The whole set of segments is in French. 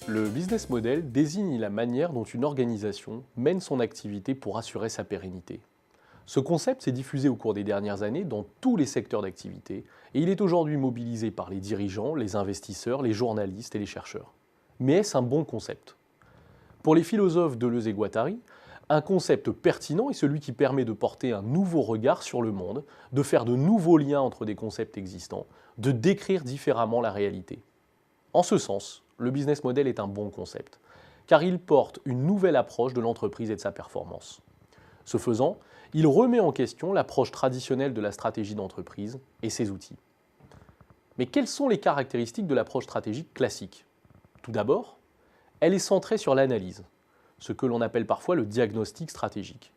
Le business model désigne la manière dont une organisation mène son activité pour assurer sa pérennité. Ce concept s'est diffusé au cours des dernières années dans tous les secteurs d'activité et il est aujourd'hui mobilisé par les dirigeants, les investisseurs, les journalistes et les chercheurs. Mais est-ce un bon concept? Pour les philosophes Deleuze et Guattari, un concept pertinent est celui qui permet de porter un nouveau regard sur le monde, de faire de nouveaux liens entre des concepts existants, de décrire différemment la réalité. En ce sens, le business model est un bon concept, car il porte une nouvelle approche de l'entreprise et de sa performance. Ce faisant, il remet en question l'approche traditionnelle de la stratégie d'entreprise et ses outils. Mais quelles sont les caractéristiques de l'approche stratégique classique? Tout d'abord, elle est centrée sur l'analyse, ce que l'on appelle parfois le diagnostic stratégique.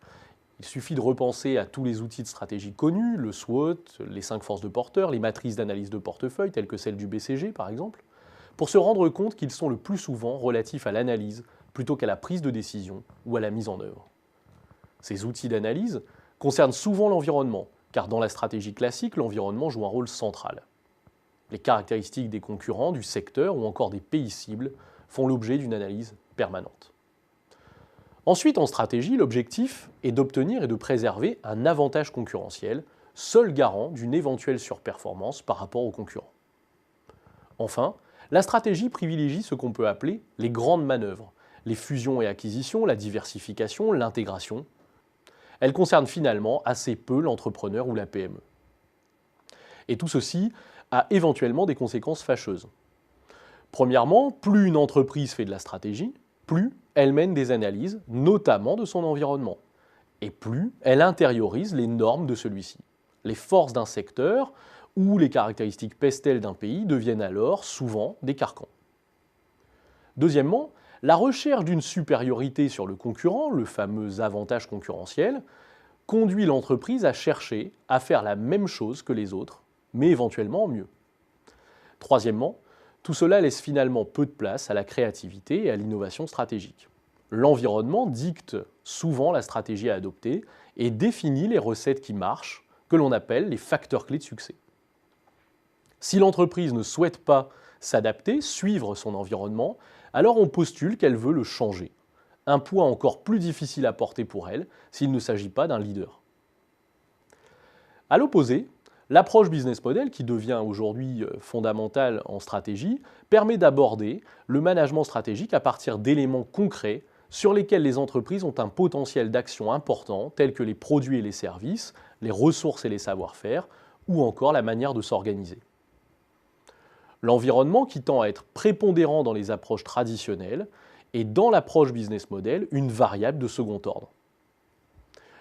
Il suffit de repenser à tous les outils de stratégie connus, le SWOT, les 5 forces de porteurs, les matrices d'analyse de portefeuille telles que celle du BCG par exemple, pour se rendre compte qu'ils sont le plus souvent relatifs à l'analyse plutôt qu'à la prise de décision ou à la mise en œuvre. Ces outils d'analyse concernent souvent l'environnement, car dans la stratégie classique, l'environnement joue un rôle central. Les caractéristiques des concurrents, du secteur ou encore des pays cibles font l'objet d'une analyse permanente. Ensuite, en stratégie, l'objectif est d'obtenir et de préserver un avantage concurrentiel, seul garant d'une éventuelle surperformance par rapport aux concurrents. Enfin, la stratégie privilégie ce qu'on peut appeler les grandes manœuvres, les fusions et acquisitions, la diversification, l'intégration. Elle concerne finalement assez peu l'entrepreneur ou la PME. Et tout ceci a éventuellement des conséquences fâcheuses. Premièrement, plus une entreprise fait de la stratégie, plus elle mène des analyses, notamment de son environnement, et plus elle intériorise les normes de celui-ci. Les forces d'un secteur ou les caractéristiques pestelles d'un pays deviennent alors souvent des carcans. Deuxièmement, la recherche d'une supériorité sur le concurrent, le fameux avantage concurrentiel, conduit l'entreprise à chercher à faire la même chose que les autres, mais éventuellement en mieux. Troisièmement, tout cela laisse finalement peu de place à la créativité et à l'innovation stratégique. L'environnement dicte souvent la stratégie à adopter et définit les recettes qui marchent, que l'on appelle les facteurs clés de succès. Si l'entreprise ne souhaite pas s'adapter, suivre son environnement, alors on postule qu'elle veut le changer. Un poids encore plus difficile à porter pour elle s'il ne s'agit pas d'un leader. À l'opposé, l'approche business model, qui devient aujourd'hui fondamentale en stratégie, permet d'aborder le management stratégique à partir d'éléments concrets sur lesquels les entreprises ont un potentiel d'action important, tels que les produits et les services, les ressources et les savoir-faire, ou encore la manière de s'organiser. L'environnement, qui tend à être prépondérant dans les approches traditionnelles, est dans l'approche business model une variable de second ordre.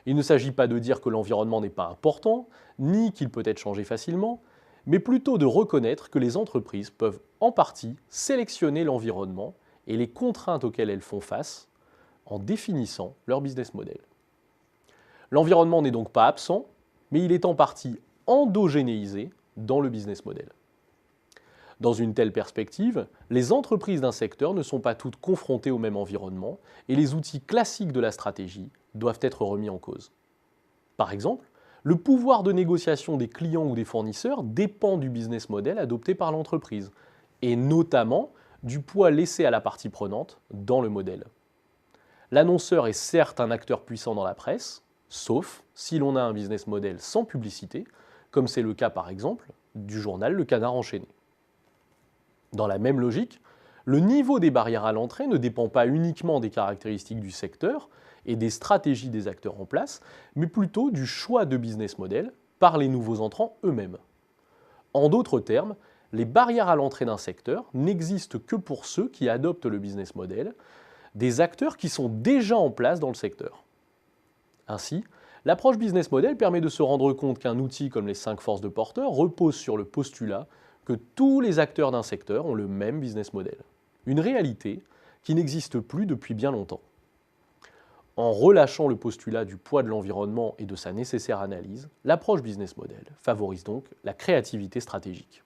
Il ne s'agit pas de dire que l'environnement n'est pas important, ni qu'il peut être changé facilement, mais plutôt de reconnaître que les entreprises peuvent en partie sélectionner l'environnement et les contraintes auxquelles elles font face en définissant leur business model. L'environnement n'est donc pas absent, mais il est en partie endogénéisé dans le business model. Dans une telle perspective, les entreprises d'un secteur ne sont pas toutes confrontées au même environnement et les outils classiques de la stratégie doivent être remis en cause. Par exemple, le pouvoir de négociation des clients ou des fournisseurs dépend du business model adopté par l'entreprise et notamment du poids laissé à la partie prenante dans le modèle. L'annonceur est certes un acteur puissant dans la presse, sauf si l'on a un business model sans publicité, comme c'est le cas par exemple du journal Le Canard enchaîné. Dans la même logique, le niveau des barrières à l'entrée ne dépend pas uniquement des caractéristiques du secteur et des stratégies des acteurs en place, mais plutôt du choix de business model par les nouveaux entrants eux-mêmes. En d'autres termes, les barrières à l'entrée d'un secteur n'existent que pour ceux qui adoptent le business model, des acteurs qui sont déjà en place dans le secteur. Ainsi, l'approche business model permet de se rendre compte qu'un outil comme les 5 forces de porteurs repose sur le postulat que tous les acteurs d'un secteur ont le même business model. Une réalité qui n'existe plus depuis bien longtemps. En relâchant le postulat du poids de l'environnement et de sa nécessaire analyse, l'approche business model favorise donc la créativité stratégique.